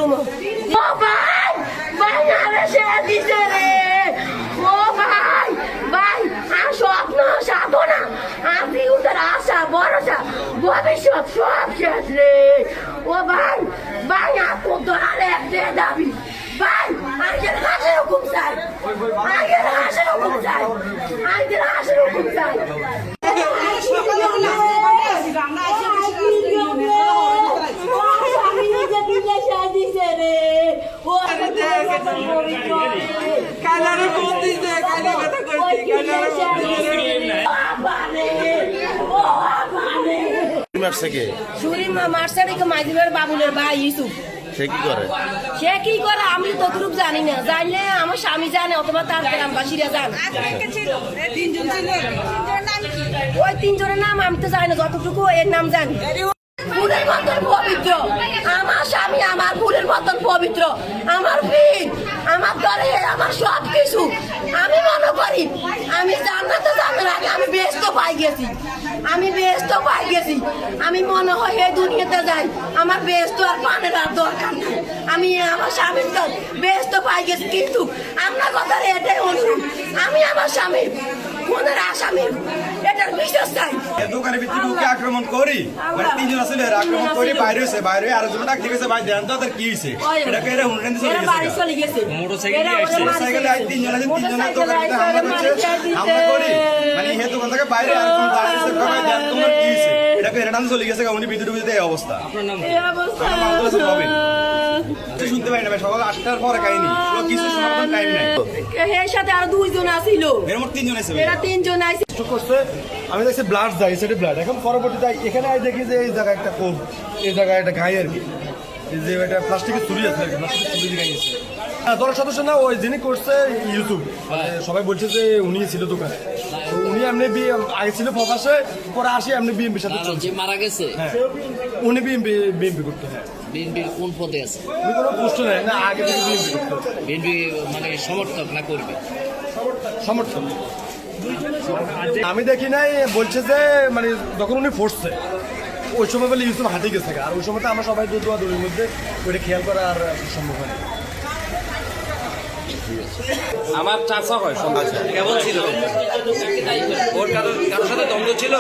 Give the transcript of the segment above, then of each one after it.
ও ভাই ভাই আরে সে দিছে রে ও ভাই ভাই আর স্বপ্ন সাধনা আমি উদার আশা ভরসা ভবিষ্যৎ সব শেষ রে ও ভাই ভাই আর তো ধরালে দে দাবি ভাই আজের হাসের হুকুম চাই আজের হাসের হুকুম চাই আজের হাসের হুকুম চাই বাবুলের ভাই ইউসুফ সে কি করে? সে কি করে আমি ততটুক জানি না, জানলে আমার স্বামী জানে অথবা তার গ্রামবাসীরা জানে। ওই তিনজনের নাম আমি তো জানি না, যতটুকু এর নাম জানি। ফুলের মতন পবিত্র আমার স্বামী, আমার ফুলের মতন পবিত্র আমার বীর, আমার দলে আমার সব কিছু। আমি মনে করি আমি জান্নাতে যাওয়ার আগে আমি বেহেশত পাই গেছি, আমি বেহেশত পাই গেছি। আমি মনে হয় এই দুনিয়াতে যাই আমার বেহেশত আর পানের আর দরকার নাই। আমি আমার স্বামীর তো বেহেশত পাই গেছি, কিন্তু আপনার কথা এটাই অনুরোধ, আমি আমার স্বামীর মনের আসামির এটার বিশ্বাস চাই। দোকানের ভিতরে ওকে আক্রমণ করি, মানে তিনজন আসলে আক্রমণ করি, বাইরে হয়েছে, বাইরে আর জন ডাক দিয়েছে, ভাই দেন তো তাদের কি হয়েছে, এটাকে এরা হুন্ডান চলে গেছে মোটরসাইকেলে তিনজন আছে, তিনজনের দোকানের ভিতরে হামলা করছে, হামলা করি মানে হে দোকান থেকে বাইরে আর কোন দাঁড়িয়েছে, ভাই দেন তোমার কি হয়েছে, এটাকে এরা চলে গেছে। উনি ভিতরে ভিতরে এই অবস্থা। আপনার নাম? শুনতে পাই না ভাই, সকাল 8টার পরে কাহিনী, কিছু শোনার মতো টাইম নাই। এর সাথে আরো দুইজন আছিল, এর মোট তিনজন আছে, এরা তিনজন আছে। করছে আমি দেখছি ব্লাড যায়, সেটা ব্লাড। এখন পরবর্তীতে এখানে দেখি যে এই জায়গায় একটা কোপ, এই জায়গায় একটা গায়ে আর কি, যে এটা প্লাস্টিকের ছুরি আছে আর কি, প্লাস্টিকের ছুরি দিয়ে গাইছে। দলের সদস্য না, ওই যিনি করছে ইউসুফ, সবাই বলছে যে উনি ছিল দোকানে, তো উনি এমনি আগে ছিল প্রকাশে, পরে আসি এমনি বিএমপির সাথে যে মারা গেছে। হ্যাঁ, উনি বিএমপি করতো। হ্যাঁ, বিএনপির কোন পদে আছে? উনি কোনো পোস্ট নেয় না, আগে থেকে বিএমপি করতো। বিএনপি মানে সমর্থক না করবে? সমর্থন আমি দেখি নাই, বলছে যে মানে যখন উনি ফোর্সছে ওই সময় বলে ইউসুফ হাতে গেছে, আর ওই সময়টা আমরা সবাই দৌড়ের মধ্যে ওইটা খেয়াল করা আর সম্ভব হয় না। আমার চাচা হয় সমাজ কেমন ছিল ওর কারোর সাথে দ্বন্দ্ব ছিল,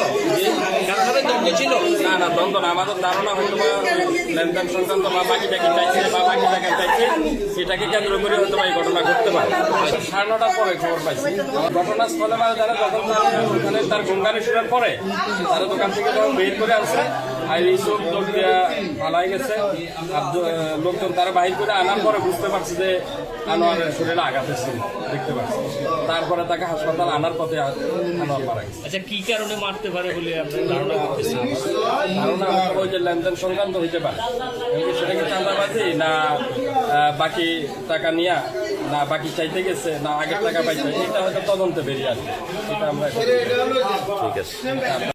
কারোর সাথে দ্বন্দ্ব ছিল না? না দ্বন্দ্ব না, আমাদের ধারণা হয়তো বা লেনদেন সংক্রান্ত বা বাকি টাকা চাইছে বা বাকি টাকা চাইছে, সেটাকে কেন্দ্র করে হয়তো বা এই ঘটনা ঘটতে পারে। 9:30টার পরে খবর পাইছি ঘটনাস্থলে, বা যারা যখন ওখানে তার গুনগানি শোনার পরে তারা দোকান থেকে যখন বের করে আসছে আর এইসব লোক দিয়া পালাই গেছে, লোকজন তারা বাহির করে আনার পরে বুঝতে পারছে যে আনোয়ারের শরীরে আঘাত ছিল, দেখতে পাচ্ছি। তারপরে তাকে হাসপাতাল আনার পথে আনোয়ার মারা গেছে। আচ্ছা, কি কারণে মারতে পারে বলে আপনি ধারণা করতেছেন? ধারণা ওই যে লেনদেন সংক্রান্ত হইতে পারে, সেটাকে চাঁদাবাজি না বাকি টাকা নিয়ে, না বাকি চাইতে গেছে, না আগের টাকা পাইছে, এটা হয়তো তদন্তে বেরিয়ে আসবে, এটা আমরা ঠিক আছে।